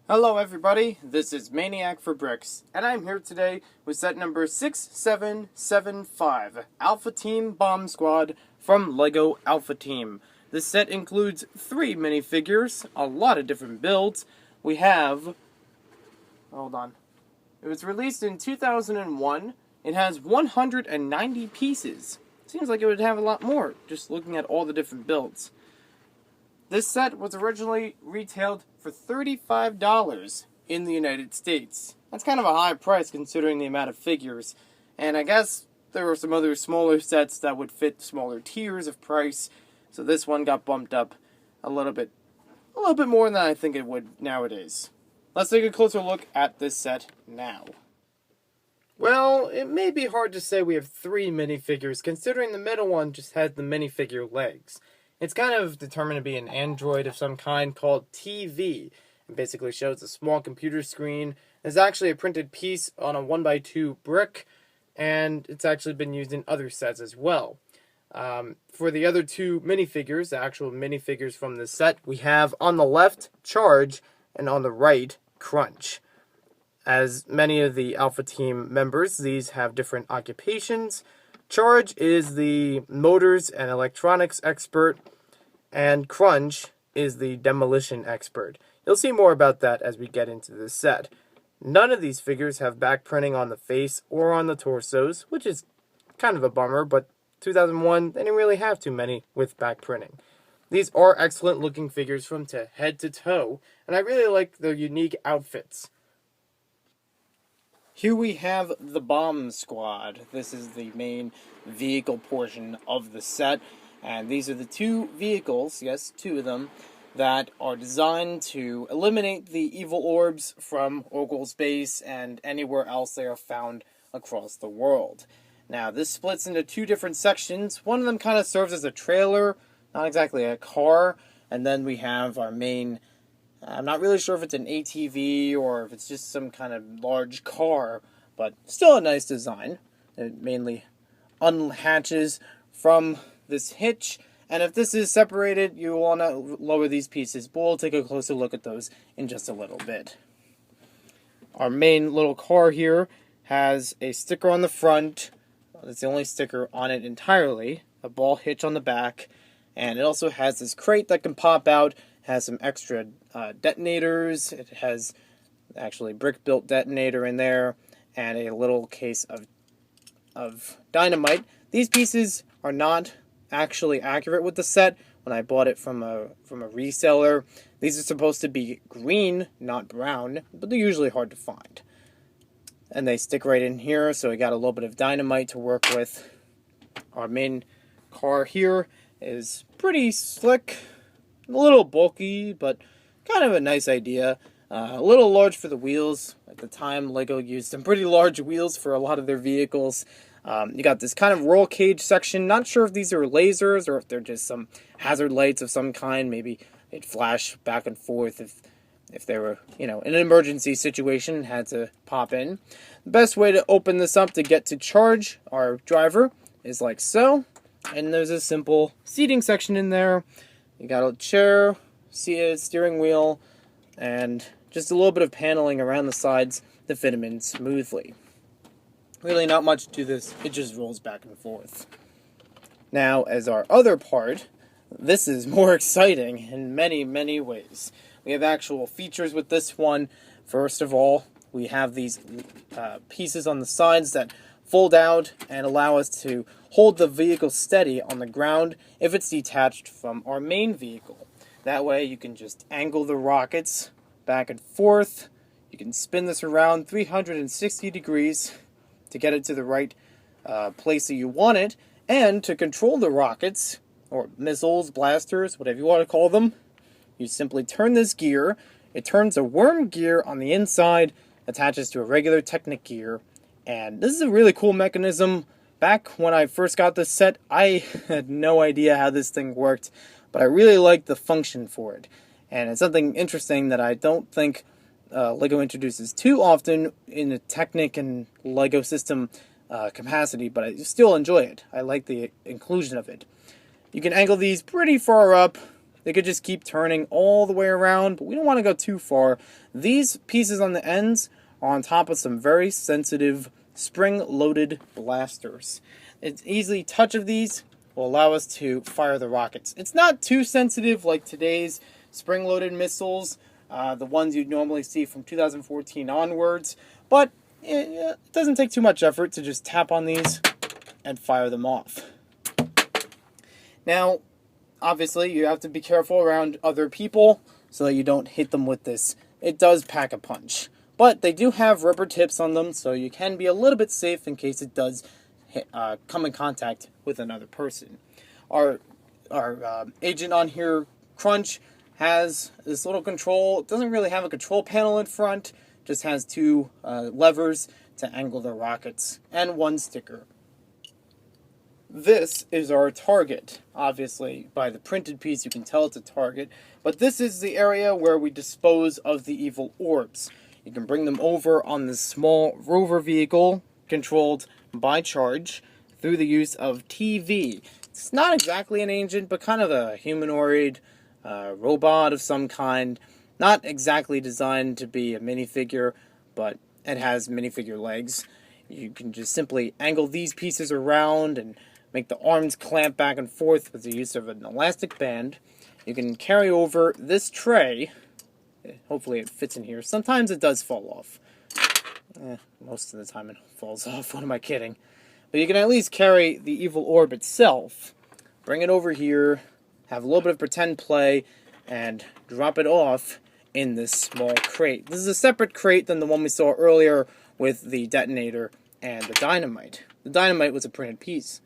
Hello everybody, this is Maniac for Bricks, and I'm here today with set number 6775, Alpha Team Bomb Squad from LEGO Alpha Team. This set includes 3 minifigures, a lot of different builds. We have... hold on. It was released in 2001. It has 190 pieces. Seems like it would have a lot more, just looking at all the different builds. This set was originally retailed for $35 in the United States. That's kind of a high price considering the amount of figures. And I guess there were some other smaller sets that would fit smaller tiers of price. So this one got bumped up a little bit more than I think it would nowadays. Let's take a closer look at this set now. Well, it may be hard to say we have 3 minifigures considering the middle one just has the minifigure legs. It's kind of determined to be an android of some kind called TV. It basically shows a small computer screen. There's actually a printed piece on a 1x2 brick, and it's actually been used in other sets as well. For the other 2 minifigures, the actual minifigures from the set, we have on the left, Charge, and on the right, Crunch. As many of the Alpha Team members, these have different occupations. Charge is the motors and electronics expert, and Crunch is the demolition expert. You'll see more about that as we get into this set. None of these figures have back printing on the face or on the torsos, which is kind of a bummer, but 2001, they didn't really have too many with back printing. These are excellent looking figures from head to toe, and I really like their unique outfits. Here we have the Bomb Squad. This is the main vehicle portion of the set. And these are the 2 vehicles, yes, 2 of them, that are designed to eliminate the evil orbs from Orgul's base and anywhere else they are found across the world. Now, this splits into 2 different sections. One of them kind of serves as a trailer, not exactly a car. And then we have our main... I'm not really sure if it's an ATV or if it's just some kind of large car, but still a nice design. It mainly unhatches from this hitch, and if this is separated, you want to lower these pieces, but we'll take a closer look at those in just a little bit. Our main little car here has a sticker on the front. It's the only sticker on it entirely, a ball hitch on the back, and it also has this crate that can pop out. Has some extra detonators. It has actually brick-built detonator in there, and a little case of dynamite. These pieces are not actually accurate with the set. When I bought it from a reseller, these are supposed to be green, not brown, but they're usually hard to find. And they stick right in here, so we got a little bit of dynamite to work with. Our main car here is pretty slick. A little bulky, but kind of a nice idea. A little large for the wheels. At the time, LEGO used some pretty large wheels for a lot of their vehicles. You got this kind of roll cage section. Not sure if these are lasers or if they're just some hazard lights of some kind. Maybe they'd flash back and forth if they were, in an emergency situation, had to pop in. The best way to open this up to get to Charge, our driver, is like so. And there's a simple seating section in there. You got a chair, steering wheel, and just a little bit of paneling around the sides to fit them in smoothly. Really not much to this, it just rolls back and forth. Now, as our other part, this is more exciting in many, many ways. We have actual features with this one. First of all, we have these pieces on the sides that fold out and allow us to hold the vehicle steady on the ground if it's detached from our main vehicle. That way you can just angle the rockets back and forth. You can spin this around 360 degrees to get it to the right place that you want it. And to control the rockets, or missiles, blasters, whatever you want to call them, you simply turn this gear. It turns a worm gear on the inside, attaches to a regular Technic gear. And this is a really cool mechanism. Back when I first got this set, I had no idea how this thing worked, but I really liked the function for it. And it's something interesting that I don't think LEGO introduces too often in the Technic and LEGO system capacity, but I still enjoy it. I like the inclusion of it. You can angle these pretty far up, they could just keep turning all the way around, but we don't want to go too far. These pieces on the ends are on top of some very sensitive spring-loaded blasters. It's easy touch of these will allow us to fire the rockets. It's not too sensitive like today's spring-loaded missiles, the ones you'd normally see from 2014 onwards, but it doesn't take too much effort to just tap on these and fire them off. Now, obviously, you have to be careful around other people so that you don't hit them with this. It does pack a punch, but they do have rubber tips on them, so you can be a little bit safe in case it does come in contact with another person. Our agent on here, Crunch, has this little control. It doesn't really have a control panel in front, just has two levers to angle the rockets and one sticker. This is our target. Obviously, by the printed piece, you can tell it's a target, but this is the area where we dispose of the evil orbs. You can bring them over on this small rover vehicle controlled by charge through the use of TV. It's not exactly an agent, but kind of a humanoid robot of some kind. Not exactly designed to be a minifigure, but it has minifigure legs. You can just simply angle these pieces around and make the arms clamp back and forth with the use of an elastic band. You can carry over this tray. Hopefully it fits in here. Sometimes it does fall off. Most of the time it falls off. What am I kidding? But you can at least carry the evil orb itself, bring it over here, have a little bit of pretend play, and drop it off in this small crate. This is a separate crate than the one we saw earlier with the detonator and the dynamite. The dynamite was a printed piece.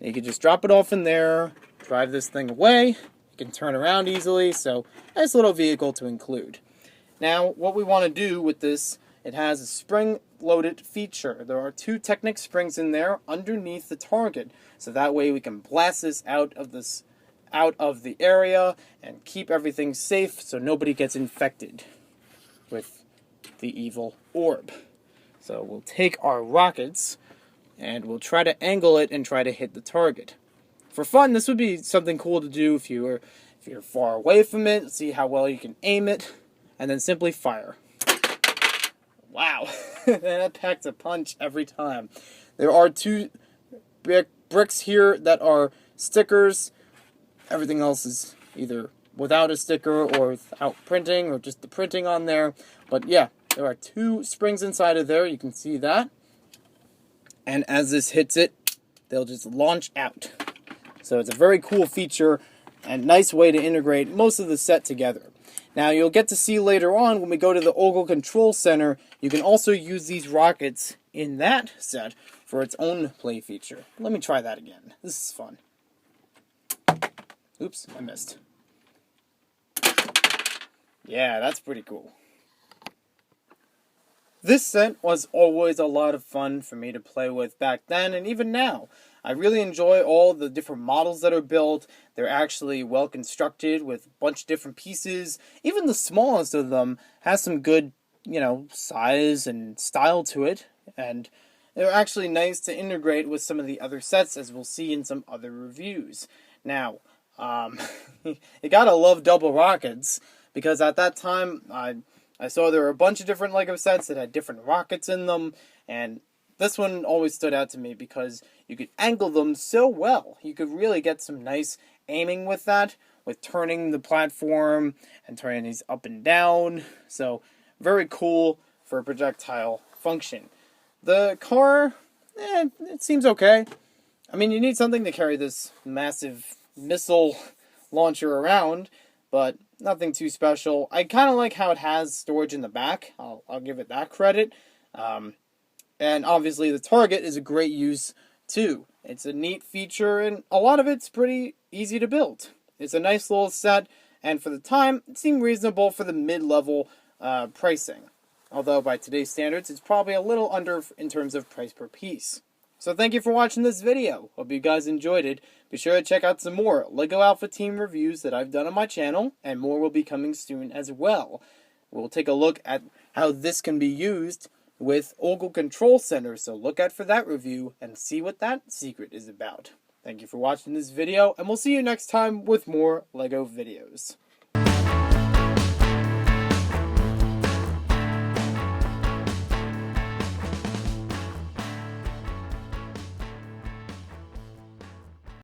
You can just drop it off in there, drive this thing away. You can turn around easily, so nice little vehicle to include. Now, what we want to do with this, it has a spring-loaded feature. There are two Technic springs in there underneath the target, so that way we can blast this out of the area and keep everything safe so nobody gets infected with the evil orb. So we'll take our rockets and we'll try to angle it and try to hit the target. For fun, this would be something cool to do if you're far away from it, see how well you can aim it, and then simply fire. Wow, that packs a punch every time. There are two bricks here that are stickers. Everything else is either without a sticker or without printing or just the printing on there. But yeah, there are two springs inside of there. You can see that. And as this hits it, they'll just launch out. So it's a very cool feature and nice way to integrate most of the set together. Now you'll get to see later on when we go to the Ogle Control Center, you can also use these rockets in that set for its own play feature. Let me try that again. This is fun. Oops, I missed. Yeah, that's pretty cool. This set was always a lot of fun for me to play with back then and even now. I really enjoy all the different models that are built. They're actually well constructed with a bunch of different pieces. Even the smallest of them has some good, size and style to it. And they're actually nice to integrate with some of the other sets, as we'll see in some other reviews. Now, you gotta love double rockets, because at that time I saw there were a bunch of different LEGO sets that had different rockets in them, and this one always stood out to me because you could angle them so well. You could really get some nice aiming with that, with turning the platform and turning these up and down. So, very cool for a projectile function. The car, it seems okay. I mean, you need something to carry this massive missile launcher around, but nothing too special. I kind of like how it has storage in the back. I'll give it that credit. And obviously the target is a great use too. It's a neat feature and a lot of it's pretty easy to build. It's a nice little set, and for the time, it seemed reasonable for the mid-level pricing. Although by today's standards, it's probably a little under in terms of price per piece. So thank you for watching this video. Hope you guys enjoyed it. Be sure to check out some more LEGO Alpha Team reviews that I've done on my channel, and more will be coming soon as well. We'll take a look at how this can be used with Ogle Control Center, so look out for that review and see what that secret is about. Thank you for watching this video, and we'll see you next time with more LEGO videos.